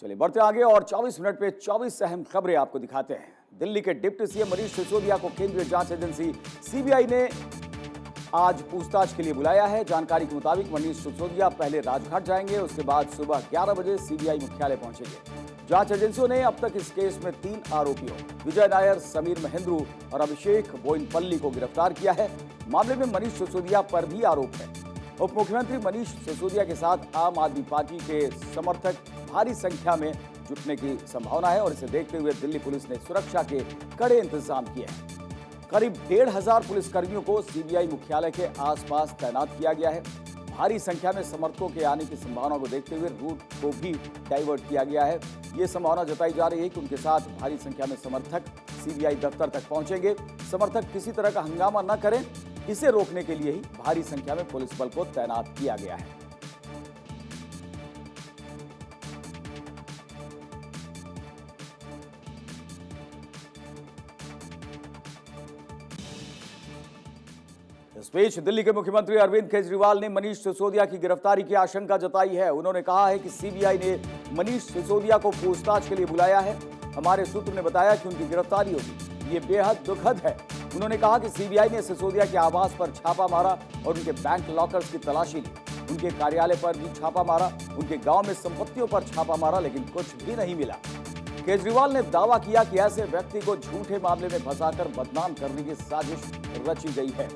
चलिए बढ़ते आगे और 24 मिनट पे 24 अहम खबरें आपको दिखाते हैं। दिल्ली के डिप्टी सीएम मनीष सिसोदिया को केंद्रीय जांच एजेंसी सीबीआई ने आज पूछताछ के लिए बुलाया है। जानकारी के मुताबिक मनीष सिसोदिया पहले राजघाट जाएंगे, उसके बाद सुबह 11 बजे सीबीआई मुख्यालय पहुंचेंगे। जांच एजेंसियों ने अब तक इस केस में 3 आरोपियों विजय नायर, समीर महेंद्रू और अभिषेक बोइनपल्ली को गिरफ्तार किया है। मामले में मनीष सिसोदिया पर भी आरोप है। उप मुख्यमंत्री मनीष सिसोदिया के साथ आम आदमी पार्टी के समर्थक भारी संख्या में जुटने की संभावना है और इसे देखते हुए दिल्ली पुलिस ने सुरक्षा के कड़े इंतजाम किए हैं। करीब 1,500 पुलिसकर्मियों को सीबीआई मुख्यालय के आसपास तैनात किया गया है। भारी संख्या में समर्थकों के आने की संभावना को देखते हुए रूट को भी डाइवर्ट किया गया है। ये संभावना जताई जा रही है कि उनके साथ भारी संख्या में समर्थक सीबीआई दफ्तर तक पहुंचेंगे। समर्थक किसी तरह का हंगामा न करें, इसे रोकने के लिए ही भारी संख्या में पुलिस बल को तैनात किया गया है। इस बीच दिल्ली के मुख्यमंत्री अरविंद केजरीवाल ने मनीष सिसोदिया की गिरफ्तारी की आशंका जताई है। उन्होंने कहा है कि सीबीआई ने मनीष सिसोदिया को पूछताछ के लिए बुलाया है। हमारे सूत्र ने बताया कि उनकी गिरफ्तारी होगी, ये बेहद दुखद है। उन्होंने कहा कि सीबीआई ने सिसोदिया के आवास पर छापा मारा और उनके बैंक लॉकर्स की तलाशी ली। उनके कार्यालय पर भी छापा मारा, उनके गांव में संपत्तियों पर छापा मारा, लेकिन कुछ भी नहीं मिला। केजरीवाल ने दावा किया कि ऐसे व्यक्ति को झूठे मामले में फंसाकर बदनाम करने की साजिश रची गई है।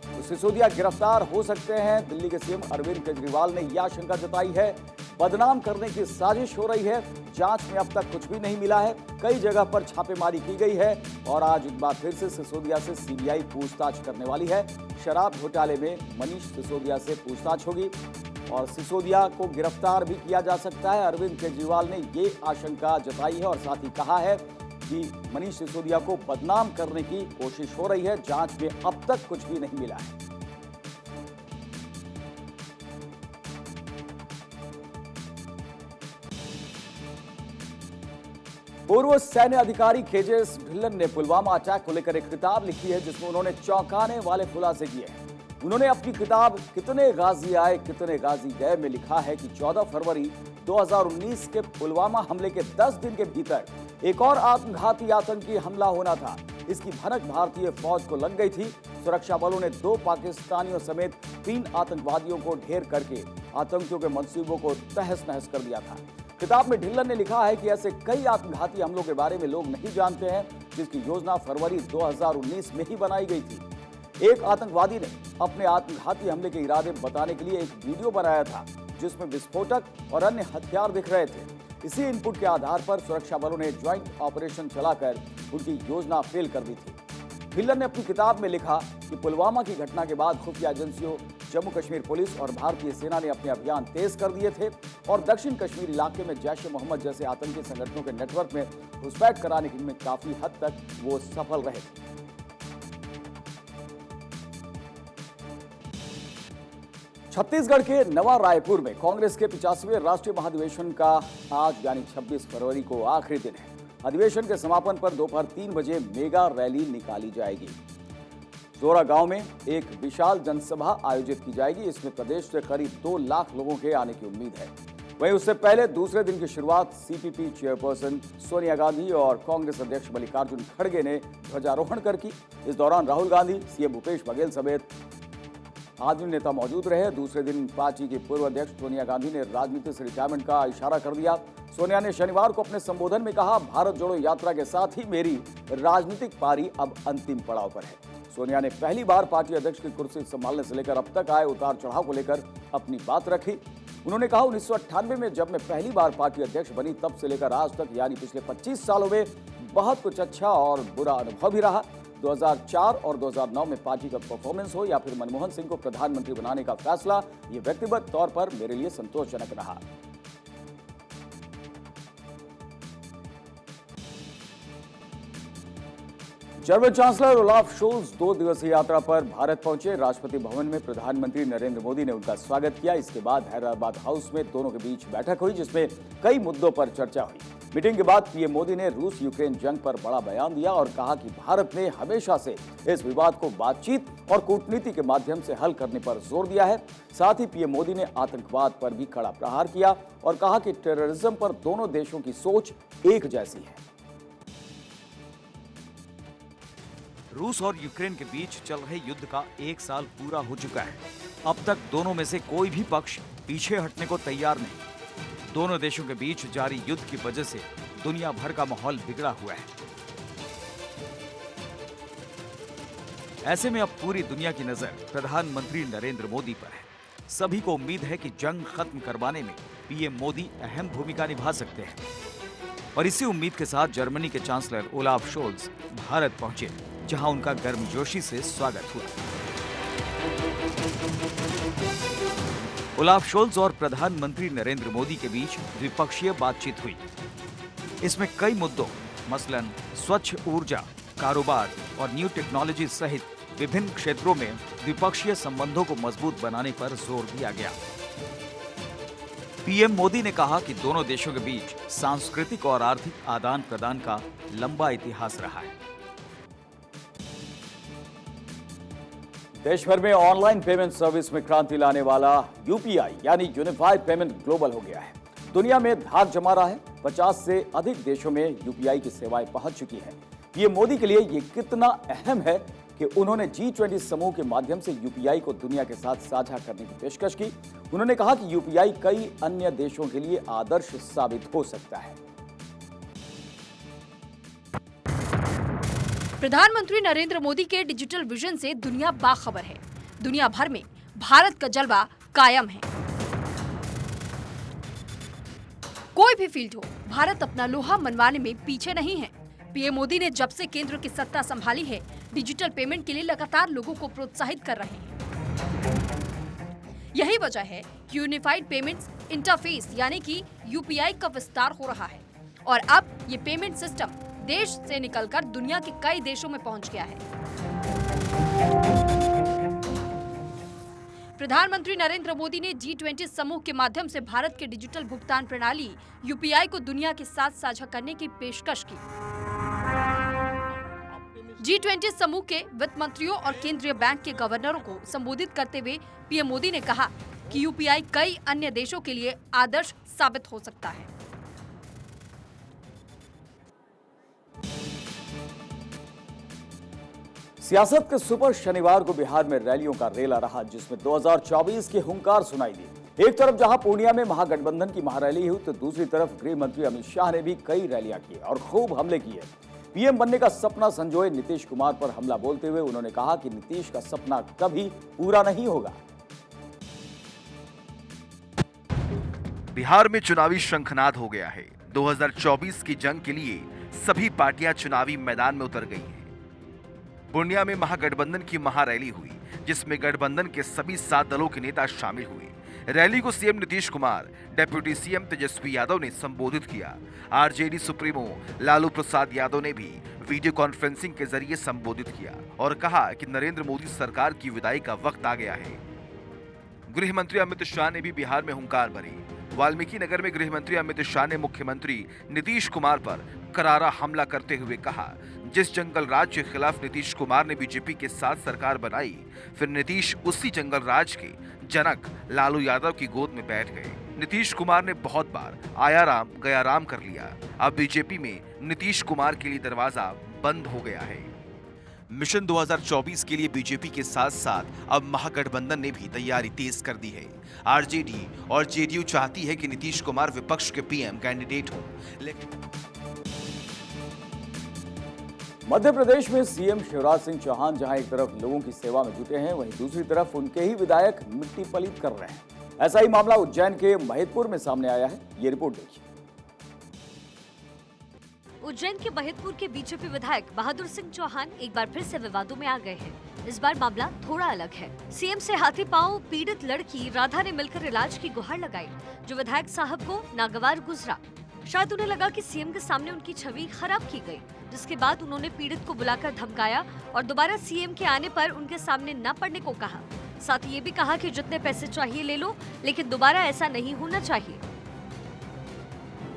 तो सिसोदिया गिरफ्तार हो सकते हैं। दिल्ली के सीएम अरविंद केजरीवाल ने यह आशंका जताई है, बदनाम करने की साजिश हो रही है। जांच में अब तक कुछ भी नहीं मिला है। कई जगह पर छापेमारी की गई है और आज एक बार फिर से सिसोदिया से सीबीआई पूछताछ करने वाली है। शराब घोटाले में मनीष सिसोदिया से पूछताछ होगी और सिसोदिया को गिरफ्तार भी किया जा सकता है। अरविंद केजरीवाल ने ये आशंका जताई है और साथ ही कहा है कि मनीष सिसोदिया को बदनाम करने की कोशिश हो रही है। जांच में अब तक कुछ भी नहीं मिला है। पूर्व सैन्य अधिकारी केजेएस ढिल्लन ने पुलवामा अटैक को लेकर एक किताब लिखी है जिसमें उन्होंने चौंकाने वाले खुलासे किए हैं। उन्होंने अपनी किताब कितने गाजी आए कितने गाजी गए में लिखा है कि 14 फरवरी 2019 के पुलवामा हमले के 10 दिन के भीतर एक और आत्मघाती आतंकी हमला होना था। इसकी भनक भारतीय फौज को लग गई थी। सुरक्षा बलों ने 2 पाकिस्तानियों समेत 3 आतंकवादियों को ढेर करके आतंकियों के मंसूबों को तहस नहस कर दिया था। किताब में ढिल्लन ने लिखा है कि ऐसे कई आत्मघाती हमलों के बारे में लोग नहीं जानते हैं जिसकी योजना फरवरी 2019 में ही बनाई गई थी। एक आतंकवादी ने अपने आत्मघाती हमले के इरादे बताने के लिए एक वीडियो बनाया था जिसमें विस्फोटक और अन्य हथियार दिख रहे थे। इसी इनपुट के आधार पर सुरक्षा बलों ने ज्वाइंट ऑपरेशन चलाकर उनकी योजना फेल कर दी थी। ढिल्लन ने अपनी किताब में लिखा कि पुलवामा की घटना के बाद खुफिया एजेंसियों, जम्मू कश्मीर पुलिस और भारतीय सेना ने अपने अभियान तेज कर दिए थे और दक्षिण कश्मीर इलाके में जैश-ए-मोहम्मद जैसे आतंकी संगठनों के नेटवर्क में घुसपैठ कराने में काफी हद तक वो सफल रहे थे। छत्तीसगढ़ के नवा रायपुर में कांग्रेस के 85वें राष्ट्रीय महाधिवेशन का आज यानी 26 फरवरी को आखिरी दिन है। अधिवेशन के समापन पर दोपहर 3 बजे मेगा रैली निकाली जाएगी। जोरा गांव में एक विशाल जनसभा आयोजित की जाएगी। इसमें प्रदेश से करीब 2 लाख लोगों के आने की उम्मीद है। वहीं उससे पहले दूसरे दिन की शुरुआत सीपीपी चेयरपर्सन सोनिया गांधी और कांग्रेस अध्यक्ष मल्लिकार्जुन खड़गे ने ध्वजारोहण कर की। इस दौरान राहुल गांधी, सीएम भूपेश बघेल समेत आदमी नेता मौजूद रहे। दूसरे दिन पार्टी की पूर्व अध्यक्ष सोनिया गांधी ने राजनीति से रिटायरमेंट का इशारा कर दिया। सोनिया ने शनिवार को अपने संबोधन में कहा, भारत जोड़ो यात्रा के साथ ही मेरी राजनीतिक पारी अब अंतिम पड़ाव पर है। सोनिया ने पहली बार पार्टी अध्यक्ष की कुर्सी संभालने से लेकर अब तक आए उतार चढ़ाव को लेकर अपनी बात रखी। उन्होंने कहा, 1998 में जब मैं पहली बार पार्टी अध्यक्ष बनी तब से लेकर आज तक यानी पिछले 25 सालों में बहुत कुछ अच्छा और बुरा अनुभव भी रहा। 2004 और 2009 में पार्टी का परफॉर्मेंस हो या फिर मनमोहन सिंह को प्रधानमंत्री बनाने का फैसला, ये व्यक्तिगत तौर पर मेरे लिए संतोषजनक रहा। जर्मन चांसलर ओलाफ शोल्ज 2 दिवसीय यात्रा पर भारत पहुंचे। राष्ट्रपति भवन में प्रधानमंत्री नरेंद्र मोदी ने उनका स्वागत किया। इसके बाद हैदराबाद हाउस में दोनों के बीच बैठक हुई, जिसमें कई मुद्दों पर चर्चा हुई। मीटिंग के बाद पीएम मोदी ने रूस यूक्रेन जंग पर बड़ा बयान दिया और कहा कि भारत ने हमेशा से इस विवाद को बातचीत और कूटनीति के माध्यम से हल करने पर जोर दिया है। साथ ही पीएम मोदी ने आतंकवाद पर भी कड़ा प्रहार किया और कहा कि टेररिज्म पर दोनों देशों की सोच एक जैसी है। रूस और यूक्रेन के बीच चल रहे युद्ध का 1 साल पूरा हो चुका है। अब तक दोनों में से कोई भी पक्ष पीछे हटने को तैयार नहीं। दोनों देशों के बीच जारी युद्ध की वजह से दुनिया भर का माहौल बिगड़ा हुआ है। ऐसे में अब पूरी दुनिया की नजर प्रधानमंत्री नरेंद्र मोदी पर है। सभी को उम्मीद है कि जंग खत्म करवाने में पीएम मोदी अहम भूमिका निभा सकते हैं। और इसी उम्मीद के साथ जर्मनी के चांसलर ओलाफ शोल्ज भारत पहुंचे, जहां उनका गर्मजोशी से स्वागत हुआ। ओलाफ शोल्ज और प्रधानमंत्री नरेंद्र मोदी के बीच द्विपक्षीय बातचीत हुई। इसमें कई मुद्दों मसलन स्वच्छ ऊर्जा, कारोबार और न्यू टेक्नोलॉजी सहित विभिन्न क्षेत्रों में द्विपक्षीय संबंधों को मजबूत बनाने पर जोर दिया गया। पीएम मोदी ने कहा कि दोनों देशों के बीच सांस्कृतिक और आर्थिक आदान प्रदान का लंबा इतिहास रहा है। देश भर में ऑनलाइन पेमेंट सर्विस में क्रांति लाने वाला यूपीआई यानी यूनिफाइड पेमेंट ग्लोबल हो गया है। दुनिया में धाक जमा रहा है। 50 से अधिक देशों में यूपीआई की सेवाएं पहुंच चुकी हैं। पीएम मोदी के लिए ये कितना अहम है कि उन्होंने G20 समूह के माध्यम से यूपीआई को दुनिया के साथ साझा करने की पेशकश की। उन्होंने कहा कि यूपीआई कई अन्य देशों के लिए आदर्श साबित हो सकता है। प्रधानमंत्री नरेंद्र मोदी के डिजिटल विजन से दुनिया बाखबर है। दुनिया भर में भारत का जलवा कायम है। कोई भी फील्ड हो, भारत अपना लोहा मनवाने में पीछे नहीं है। पीएम मोदी ने जब से केंद्र की सत्ता संभाली है, डिजिटल पेमेंट के लिए लगातार लोगों को प्रोत्साहित कर रहे हैं। यही वजह है कि यूनिफाइड पेमेंट्स इंटरफेस यानी कि यूपीआई का विस्तार हो रहा है और अब ये पेमेंट सिस्टम देश से निकलकर दुनिया के कई देशों में पहुंच गया है। प्रधानमंत्री नरेंद्र मोदी ने G20 समूह के माध्यम से भारत के डिजिटल भुगतान प्रणाली यूपीआई को दुनिया के साथ साझा करने की पेशकश की। G20 समूह के वित्त मंत्रियों और केंद्रीय बैंक के गवर्नरों को संबोधित करते हुए पीएम मोदी ने कहा कि यूपीआई कई अन्य देशों के लिए आदर्श साबित हो सकता है। सियासत के सुपर शनिवार को बिहार में रैलियों का रेला रहा, जिसमें 2024 की हुंकार सुनाई दी। एक तरफ जहां पूर्णिया में महागठबंधन की महारैली हुई, तो दूसरी तरफ गृह मंत्री अमित शाह ने भी कई रैलियां की और खूब हमले किए। पीएम बनने का सपना संजोए नीतीश कुमार पर हमला बोलते हुए उन्होंने कहा कि नीतीश का सपना कभी पूरा नहीं होगा। बिहार में चुनावी शंखनाद हो गया है। 2024 की जंग के लिए सभी पार्टियां चुनावी मैदान में उतर गई हैं। पूर्णिया में महागठबंधन की महारैली हुई, जिसमें गठबंधन के सभी 7 दलों के नेता शामिल हुए। रैली को CM Nitish Kumar, deputy CM Tejashwi Yadav ने संबोधित किया। आरजेडी सुप्रीमो लालू प्रसाद यादव ने भी वीडियो कॉन्फ्रेंसिंग के जरिए संबोधित किया और कहा कि नरेंद्र मोदी सरकार की विदाई का वक्त आ गया है। गृह मंत्री अमित शाह ने भी बिहार में हुंकार भरी। वाल्मीकि नगर में गृह मंत्री अमित शाह ने मुख्यमंत्री नीतीश कुमार पर करारा हमला करते हुए कहा, जिस जंगल राज के खिलाफ नीतीश कुमार ने बीजेपी के साथ सरकार बनाई, फिर नीतीश उसी जंगल राज के जनक लालू यादव की गोद में बैठ गए। नीतीश कुमार ने बहुत बार आया राम गया राम कर लिया। अब बीजेपी में नीतीश कुमार के लिए दरवाजा बंद हो गया है। मिशन 2024 के लिए बीजेपी के साथ साथ अब महागठबंधन ने भी तैयारी तेज कर दी है। आरजेडी और जेडीयू चाहती है कि नीतीश कुमार विपक्ष के पीएम कैंडिडेट हो, लेकिन मध्य प्रदेश में सीएम शिवराज सिंह चौहान जहां एक तरफ लोगों की सेवा में जुटे हैं, वहीं दूसरी तरफ उनके ही विधायक मिट्टी पलीत कर रहे हैं। ऐसा ही मामला उज्जैन के महिदपुर में सामने आया है। ये रिपोर्ट देखिए। उज्जैन के महिदपुर के बीजेपी विधायक बहादुर सिंह चौहान एक बार फिर से विवादों में आ गए हैं। इस बार मामला थोड़ा अलग है। सीएम से हाथी पांव पीड़ित लड़की राधा ने मिलकर इलाज की गुहार लगाई, जो विधायक साहब को नागवार गुजरा। शायद उन्हें लगा कि सीएम के सामने उनकी छवि खराब की गई जिसके बाद उन्होंने पीड़ित को बुलाकर धमकाया और दोबारा सीएम के आने पर उनके सामने न पड़ने को कहा। साथ ही ये भी कहा कि जितने पैसे चाहिए ले लो, लेकिन दोबारा ऐसा नहीं होना चाहिए।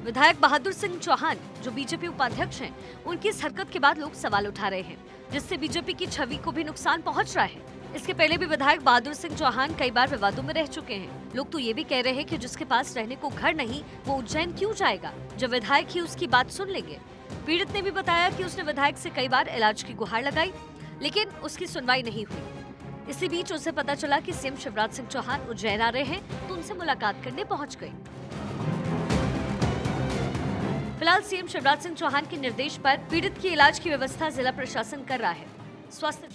विधायक बहादुर सिंह चौहान, जो बीजेपी उपाध्यक्ष हैं, उनकी इस हरकत के बाद लोग सवाल उठा रहे हैं, जिससे बीजेपी की छवि को भी नुकसान पहुंच रहा है। इसके पहले भी विधायक बहादुर सिंह चौहान कई बार विवादों में रह चुके हैं। लोग तो ये भी कह रहे हैं कि जिसके पास रहने को घर नहीं, वो उज्जैन क्यों जाएगा, जब विधायक ही उसकी बात सुन लेंगे। पीड़ित ने भी बताया कि उसने विधायक से कई बार इलाज की गुहार लगाई, लेकिन उसकी सुनवाई नहीं हुई। इसी बीच उसे पता चला कि सीएम शिवराज सिंह चौहान उज्जैन आ रहे हैं, तो उनसे मुलाकात करने पहुंच गई। फिलहाल सीएम शिवराज सिंह चौहान के निर्देश पर पीड़ित की इलाज की व्यवस्था जिला प्रशासन कर रहा है। स्वास्थ्य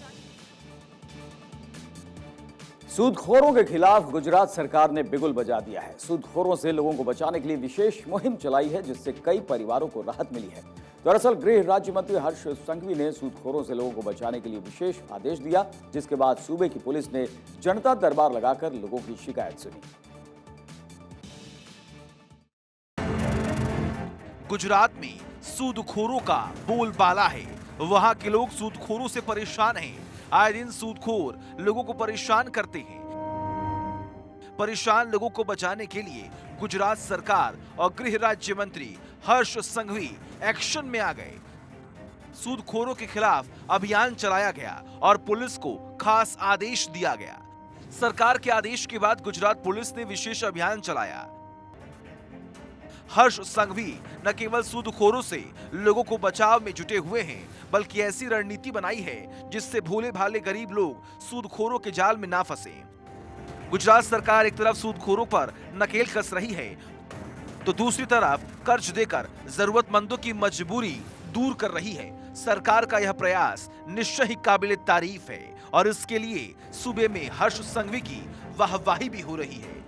सूदखोरों के खिलाफ गुजरात सरकार ने बिगुल बजा दिया है। सूदखोरों से लोगों को बचाने के लिए विशेष मुहिम चलाई है, जिससे कई परिवारों को राहत मिली है। दरअसल गृह राज्य मंत्री हर्ष संघवी ने सूदखोरों से लोगों को बचाने के लिए विशेष आदेश दिया, जिसके बाद सूबे की पुलिस ने जनता दरबार लगाकर लोगों की शिकायत सुनी। गुजरात में सूदखोरों का बोलबाला है। वहां के लोग सूदखोरों से परेशान हैं। आए दिन सूदखोर लोगों को परेशान करते हैं। परेशान लोगों को बचाने के लिए गुजरात सरकार और गृह राज्य मंत्री हर्ष संघवी एक्शन में आ गए। सूदखोरों के खिलाफ अभियान चलाया गया और पुलिस को खास आदेश दिया गया। सरकार के आदेश के बाद गुजरात पुलिस ने विशेष अभियान चलाया। हर्ष संघवी न केवल सूदखोरों से लोगों को बचाव में जुटे हुए हैं, बल्कि ऐसी रणनीति बनाई है जिससे भोले भाले गरीब लोग सूदखोरों के जाल में ना फंसे। गुजरात सरकार एक तरफ सूदखोरों पर नकेल कस रही है, तो दूसरी तरफ कर्ज देकर जरूरतमंदों की मजबूरी दूर कर रही है। सरकार का यह प्रयास निश्चय ही काबिले तारीफ है और इसके लिए सूबे में हर्ष संघवी की वाहवाही भी हो रही है।